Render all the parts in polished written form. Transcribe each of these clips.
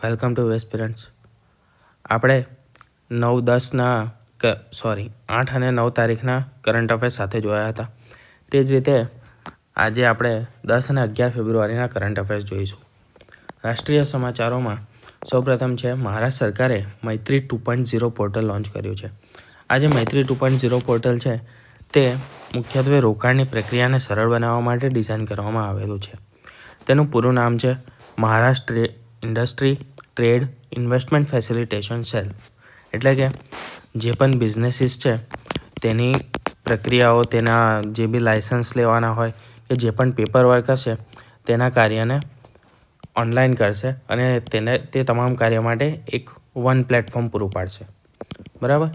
Welcome to aspirants. આપણે 8 અને 9 તારીખના કરંટ અફેર્સ સાથે જોયા હતા. તે જ રીતે આજે આપણે 10 અને 11 ફેબ્રુઆરીના કરંટ અફેર્સ જોઈશું. રાષ્ટ્રીય સમાચારોમાં સૌપ્રથમ છે મહારાષ્ટ્ર સરકારે મૈત્રી 2.0 પોર્ટલ લોન્ચ કર્યું છે. આ જે મૈત્રી 2.0 પોર્ટલ છે તે મુખ્યત્વે રોકાણની પ્રક્રિયાને સરળ બનાવવા માટે ડિઝાઇન કરવામાં આવેલું છે. તેનું પૂરું નામ છે Maharashtra industry trade investment facilitation cell. એટલે કે જે પણ બિઝનેસીસ છે તેની પ્રક્રિયાઓ, તેના જે બી લાઇસન્સ લેવાના હોય કે જે પણ પેપર વર્ક હશે તેના કાર્યને ઓનલાઈન કરશે અને તે તમામ કાર્ય માટે એક વન પ્લેટફોર્મ પૂરું પાડશે. બરાબર.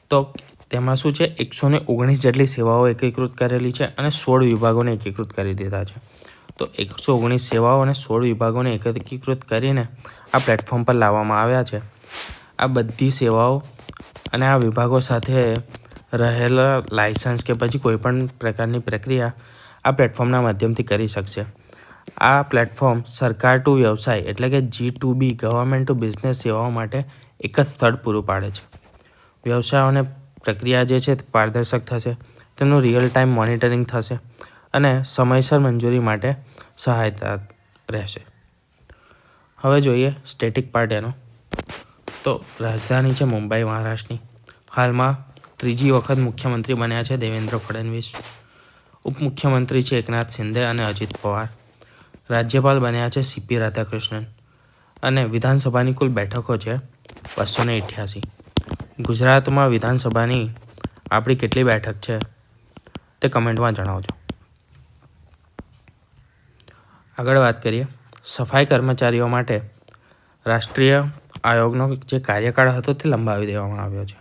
તો તેમાં શું છે, 119 જેટલી સેવાઓ એકીકૃત કરેલી છે અને 16 વિભાગોને એકીકૃત કરી દીધા છે. તો 119 સેવાઓ અને 16 વિભાગોને એકીકૃત કરીને આ પ્લેટફોર્મ પર લાવવામાં આવ્યા છે. આ બધી સેવાઓ અને આ વિભાગો સાથે રહેલા લાઇસન્સ કે પછી કોઈપણ પ્રકારની પ્રક્રિયા આ પ્લેટફોર્મના માધ્યમથી કરી શકશે. આ પ્લેટફોર્મ સરકાર ટુ વ્યવસાય એટલે કે G2B ગવર્મેન્ટ ટુ બિઝનેસ સેવાઓ માટે એક જ સ્થળ પૂરું પાડે છે. વ્યવસાયોને પ્રક્રિયા જે છે તે પારદર્શક થશે, તેનું રિયલ ટાઈમ મોનિટરિંગ થશે અને સમયસર મંજૂરી માટે સહાયતા રહેશે. હવે જોઈએ સ્ટેટિક પાર્ટ એનો. તો રાજધાની છે મુંબઈ મહારાષ્ટ્રની. હાલમાં ત્રીજી વખત મુખ્યમંત્રી બન્યા છે દેવેન્દ્ર ફડણવીસ. ઉપમુખ્યમંત્રી છે એકનાથ શિંદે અને અજીત પવાર. રાજ્યપાલ બન્યા છે CP રાધાકૃષ્ણન અને વિધાનસભાની કુલ બેઠકો છે 288. ગુજરાતમાં વિધાનસભાની આપણી કેટલી બેઠક છે તે કમેન્ટમાં જણાવજો. આગળ વાત કરીએ. સફાઈ કર્મચારીઓ માટે રાષ્ટ્રીય આયોગનો જે કાર્યકાળ હતો તે લંબાવી દેવામાં આવ્યો છે.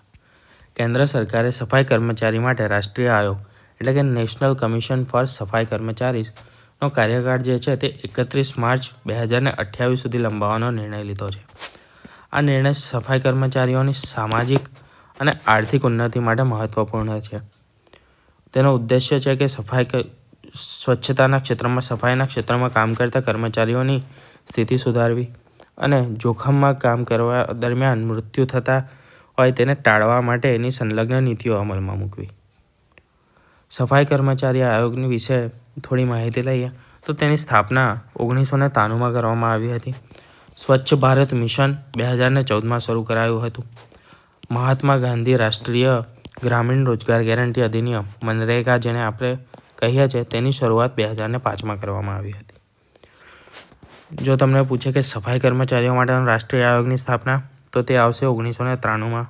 કેન્દ્ર સરકારે સફાઈ કર્મચારી માટે રાષ્ટ્રીય આયોગ એટલે કે નેશનલ કમિશન ફોર સફાઈ કર્મચારીનો કાર્યકાળ જે છે તે 31 માર્ચ 2028 સુધી લંબાવવાનો નિર્ણય લીધો છે. આ નિર્ણય સફાઈ કર્મચારીઓની સામાજિક અને આર્થિક ઉન્નતિ માટે મહત્વપૂર્ણ છે. તેનો ઉદ્દેશ્ય છે કે સ્વચ્છતાના ક્ષેત્રમાં, સફાઈના ક્ષેત્રમાં કામ કરતા કર્મચારીઓની સ્થિતિ સુધારવી અને જોખમમાં કામ કરવા દરમિયાન મૃત્યુ થતા હોય તેને ટાળવા માટે એની સંલગ્ન નીતિઓ અમલમાં મૂકવી. સફાઈ કર્મચારી આયોગની વિશે થોડી માહિતી લઈએ તો તેની સ્થાપના 1993માં કરવામાં આવી હતી. સ્વચ્છ ભારત મિશન 2014માં શરૂ કરાયું હતું. મહાત્મા ગાંધી રાષ્ટ્રીય ગ્રામીણ રોજગાર ગેરંટી અધિનિયમ મનરેગા જેને આપણે કહીએ છીએ તેની શરૂઆત 2005માં કરવામાં આવી હતી. જો તમને પૂછે કે સફાઈ કર્મચારીઓ માટેના રાષ્ટ્રીય આયોગની સ્થાપના, તો તે આવશે 1993માં.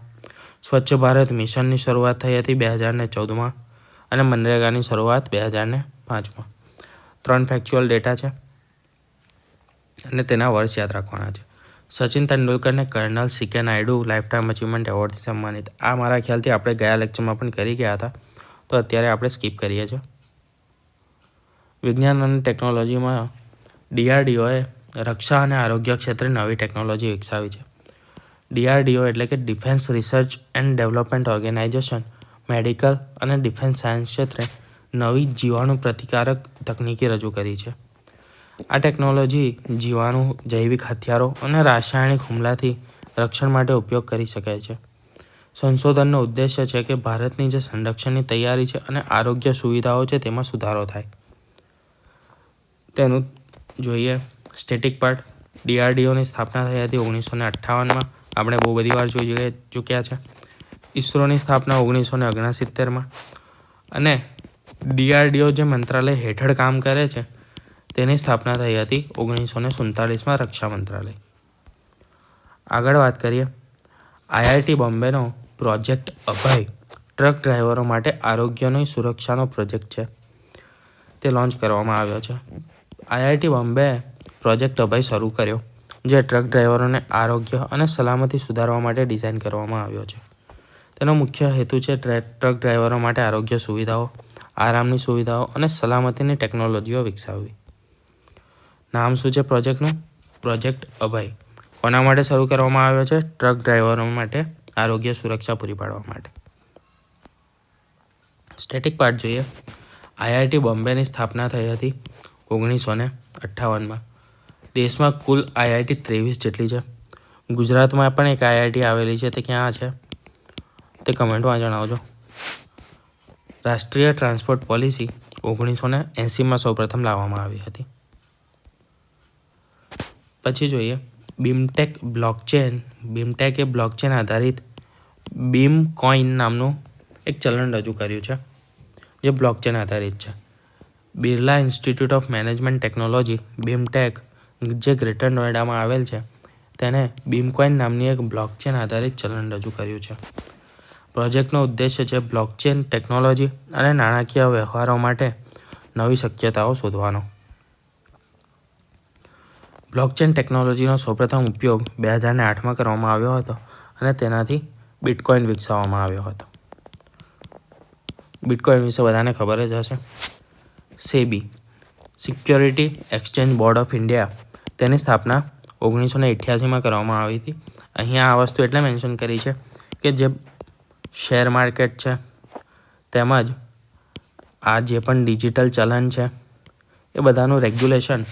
સ્વચ્છ ભારત મિશનની શરૂઆત થઈ હતી 2014માં અને મનરેગાની શરૂઆત 2005માં. 3 ફેક્ચ્યુઅલ ડેટા છે અને તેના વર્ષ યાદ રાખવાના છે. સચિન તેંડુલકરને colonel CK Naidu lifetime achievement એવોર્ડથી સન્માનિત. આ મારા ખ્યાલથી આપણે ગયા લેક્ચરમાં પણ કરી ગયા હતા, તો અત્યારે આપણે સ્કીપ કરીએ છીએ. વિજ્ઞાન અને ટેકનોલોજીમાં DRDOએ રક્ષા અને આરોગ્ય ક્ષેત્રે નવી ટેકનોલોજી વિકસાવી છે. DRDO એટલે કે defence research and development organisation medical અને ડિફેન્સ સાયન્સ ક્ષેત્રે નવી જીવાણુ પ્રતિકારક તકનીકી રજૂ કરી છે. આ ટેકનોલોજી જીવાણુ, જૈવિક હથિયારો અને રાસાયણિક હુમલાથી રક્ષણ માટે ઉપયોગ કરી શકાય છે. સંશોધનનો ઉદ્દેશ્ય છે કે ભારતની જે સંરક્ષણની તૈયારી છે અને આરોગ્ય સુવિધાઓ છે તેમાં સુધારો થાય. તેનું જોઈએ સ્ટેટિક પાર્ટ. DRDOની સ્થાપના થઈ હતી 1958માં. આપણે બહુ બધી વાર જોઈ ચૂક્યા છે. ISROની સ્થાપના 1969માં અને DRDO જે મંત્રાલય હેઠળ કામ કરે છે તેની સ્થાપના થઈ હતી 1947માં રક્ષા મંત્રાલય. આગળ વાત કરીએ. IIT બોમ્બેનો પ્રોજેક્ટ અભય ટ્રક ડ્રાઈવરો માટે આરોગ્યની સુરક્ષાનો પ્રોજેક્ટ છે તે લોન્ચ કરવામાં આવ્યો છે. IIT બોમ્બે પ્રોજેક્ટ અભય શરૂ કર્યો જે ટ્રક ડ્રાઈવરોને આરોગ્ય અને સલામતી સુધારવા માટે ડિઝાઇન કરવામાં આવ્યો છે. તેનો મુખ્ય હેતુ છે ટ્રક ડ્રાઈવરો માટે આરોગ્ય સુવિધાઓ, આરામની સુવિધાઓ અને સલામતીની ટેકનોલોજીઓ વિકસાવવી. નામ શું છે પ્રોજેક્ટનું? પ્રોજેક્ટ અભય. કોના માટે શરૂ કરવામાં આવ્યો છે? ટ્રક ડ્રાઈવરો માટે આરોગ્ય સુરક્ષા પૂરી પાડવા માટે. સ્ટેટિક પાર્ટ જોઈએ. IIT બોમ્બેની સ્થાપના થઈ હતી 1958માં. દેશમાં કુલ IIT 23 જેટલી છે. ગુજરાતમાં પણ એક IIT આવેલી છે, તે ક્યાં છે તે કમેન્ટમાં જણાવજો. રાષ્ટ્રીય ટ્રાન્સપોર્ટ પોલિસી 1980માં સૌપ્રથમ લાવવામાં આવી હતી. પછી જોઈએ બીમટેક બ્લોકચેન. બીમટેક એ બ્લોકચેન આધારિત બીમ કોઈન નામનું એક ચલણ રજૂ કર્યું છે, જે બ્લોકચેન આધારિત છે. Birla institute of management technology BIMTECH, જે ગ્રેટર નોઈડામાં આવેલ છે, તેને બીમકોઈન નામની એક બ્લોકચેન આધારિત ચલણ રજૂ કર્યું છે. પ્રોજેક્ટનો ઉદ્દેશ્ય છે બ્લોકચેન ટેકનોલોજી અને નાણાકીય વ્યવહારો માટે નવી શક્યતાઓ શોધવાનો. બ્લોકચેન ટેકનોલોજીનો સૌપ્રથમ ઉપયોગ 2008માં કરવામાં આવ્યો હતો અને તેનાથી બિટકોઇન વિકસાવવામાં આવ્યો હતો. બિટકોઇન વિશે બધાને ખબર જ હશે. SEBI, security exchange board of India, તેની સ્થાપના 1988માં કરવામાં આવી હતી. અહીંયા આ વસ્તુ એટલે મેન્શન કરી છે કે જે શેર માર્કેટ છે તેમજ આ જે પણ ડિજિટલ ચલણ છે એ બધાનું રેગ્યુલેશન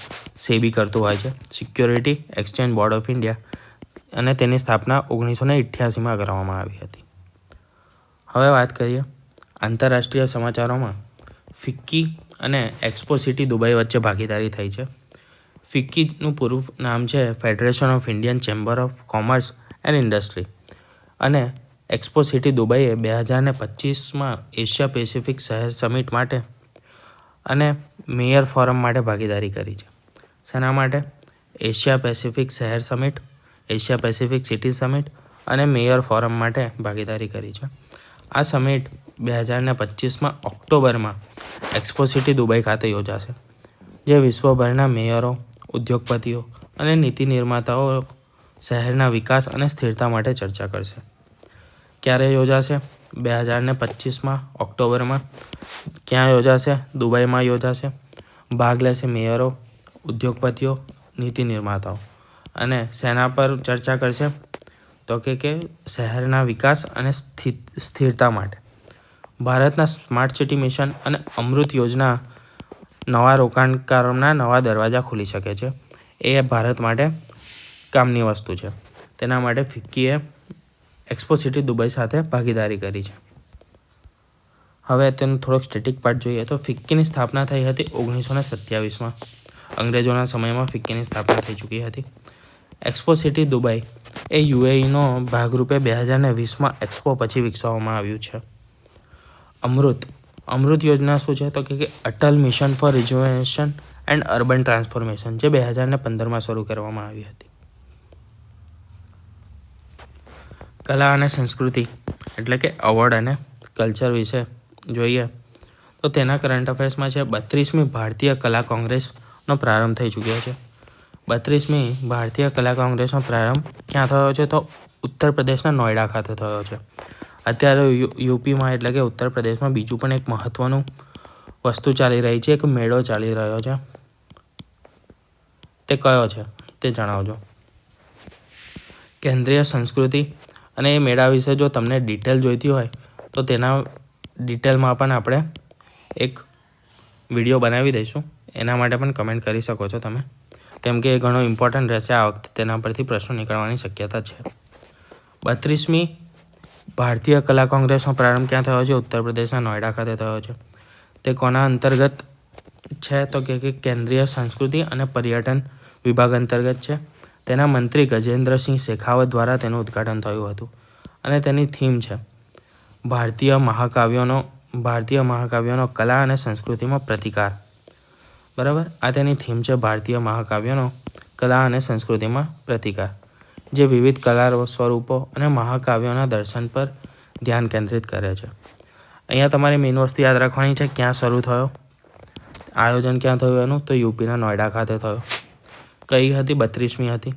સેબી કરતું હોય છે, security exchange board of India, અને તેની સ્થાપના 1988માં કરવામાં આવી હતી. હવે વાત કરીએ આંતરરાષ્ટ્રીય સમાચારોમાં. ફિક્કી અને એક્સપો સિટી દુબઈ વચ્ચે ભાગીદારી થઈ છે. ફિક્કીનું પૂરું નામ છે federation of Indian chamber of commerce and industry, અને એક્સપો સિટી દુબઈએ 2025માં એશિયા પેસિફિક શહેર સમિટ માટે અને મેયર ફોરમ માટે ભાગીદારી કરી છે. શેના માટે? એશિયા પેસિફિક શહેર summit, Asia Pacific city summit અને મેયર ફોરમ માટે ભાગીદારી કરી છે. આ સમિટ 2025માં ઓક્ટોબરમાં એક્સપો સિટી દુબઈ ખાતે યોજાશે, જે વિશ્વભરના મેયરો, ઉદ્યોગપતિઓ અને નીતિ નિર્માતાઓ શહેરના વિકાસ અને સ્થિરતા માટે ચર્ચા કરશે. ક્યારે યોજાશે? 2025માં ઓક્ટોબરમાં. ક્યાં યોજાશે? દુબઈમાં યોજાશે. ભાગ લેશે મેયરો, ઉદ્યોગપતિઓ, નીતિ નિર્માતાઓ. અને શેના પર ચર્ચા કરશે? તો કે શહેરના વિકાસ અને સ્થિરતા માટે. ભારતના સ્માર્ટ સિટી મિશન અને અમૃત યોજના નવા રોકાણકારોના નવા દરવાજા ખોલી શકે છે. એ ભારત માટે કામની વસ્તુ છે. તેના માટે ફિક્કીએ એક્સપો સિટી દુબઈ સાથે ભાગીદારી કરી છે. હવે તેનો થોડોક સ્ટેટિક પાર્ટ જોઈએ તો ફિક્કીની સ્થાપના થઈ હતી 1927માં. અંગ્રેજોના સમયમાં ફિક્કીની સ્થાપના થઈ ચૂકી હતી. એક્સપો સિટી દુબઈ એ UAEનો ભાગરૂપે 2020માં એક્સપો પછી વિકસાવવામાં આવ્યું છે. અમૃત યોજના શું છે? તો કે Atal mission for rejuvenation and urban transformation, જે 2015માં શરૂ કરવામાં આવી હતી. કલા અને સંસ્કૃતિ એટલે કે અવોર્ડ અને કલ્ચર વિશે જોઈએ તો તેના કરંટ અફેર્સમાં છે 32મી ભારતીય કલા કોંગ્રેસનો પ્રારંભ થઈ ચૂક્યો છે. 32મી ભારતીય કલા કોંગ્રેસનો પ્રારંભ ક્યાં થયો છે? તો ઉત્તર પ્રદેશના નોઈડા ખાતે થયો છે. અત્યારે યુપીમાં એટલે કે ઉત્તર પ્રદેશમાં બીજું પણ એક મહત્ત્વનું વસ્તુ ચાલી રહી છે, એક મેળો ચાલી રહ્યો છે. તે કયો છે તે જણાવજો. કેન્દ્રીય સંસ્કૃતિ, અને એ મેળા વિશે જો તમને ડિટેલ જોઈતી હોય તો તેના ડિટેલમાં પણ આપણે એક વિડીયો બનાવી દઈશું. એના માટે પણ કમેન્ટ કરી શકો છો તમે, કેમ કે એ ઘણો ઇમ્પોર્ટન્ટ રહેશે. આ વખતે તેના પરથી પ્રશ્નો નીકળવાની શક્યતા છે. 32મી ભારતીય કલા કોંગ્રેસનો પ્રારંભ ક્યાં થયો છે? ઉત્તર પ્રદેશના નોઈડા ખાતે થયો છે. તે કોના અંતર્ગત છે? તો કે કેન્દ્રીય સંસ્કૃતિ અને પર્યટન વિભાગ અંતર્ગત છે. તેના મંત્રી ગજેન્દ્રસિંહ શેખાવત દ્વારા તેનું ઉદ્ઘાટન થયું હતું. અને તેની થીમ છે ભારતીય મહાકાવ્યોનો કલા અને સંસ્કૃતિમાં પ્રતિકાર. બરાબર, આ તેની થીમ છે, ભારતીય મહાકાવ્યોનો કલા અને સંસ્કૃતિમાં પ્રતિકાર, જે વિવિધ કલા સ્વરૂપો અને મહાકાવ્યોના દર્શન પર ધ્યાન કેન્દ્રિત કરે છે. અહીંયા તમારે મેઇન વસ્તુ યાદ રાખવાની છે, ક્યાં શરૂ થયો, આયોજન ક્યાં થયું એનું? તો યુપીના નોઈડા ખાતે થયો. કઈ હતી? 32મી હતી.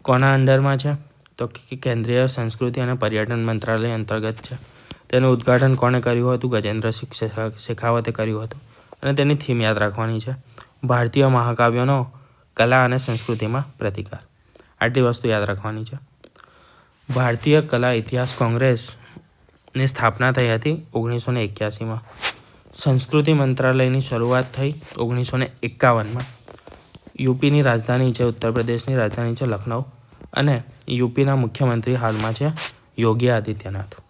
કોના અંડરમાં છે? તો કે કેન્દ્રીય સંસ્કૃતિ અને પર્યટન મંત્રાલય અંતર્ગત છે. તેનું ઉદ્ઘાટન કોણે કર્યું હતું? ગજેન્દ્રસિંહ શેખાવતે કર્યું હતું. અને તેની થીમ યાદ રાખવાની છે, ભારતીય મહાકાવ્યોનો કલા અને સંસ્કૃતિમાં પ્રતિકાર. આટલી વસ્તુ યાદ રાખવાની છે. ભારતીય કલા ઇતિહાસ કોંગ્રેસની સ્થાપના થઈ હતી 1981માં. સંસ્કૃતિ મંત્રાલયની શરૂઆત થઈ 1951માં. યુપીની રાજધાની છે, ઉત્તર પ્રદેશની રાજધાની છે લખનઉ, અને યુપીના મુખ્યમંત્રી હાલમાં છે યોગી આદિત્યનાથ.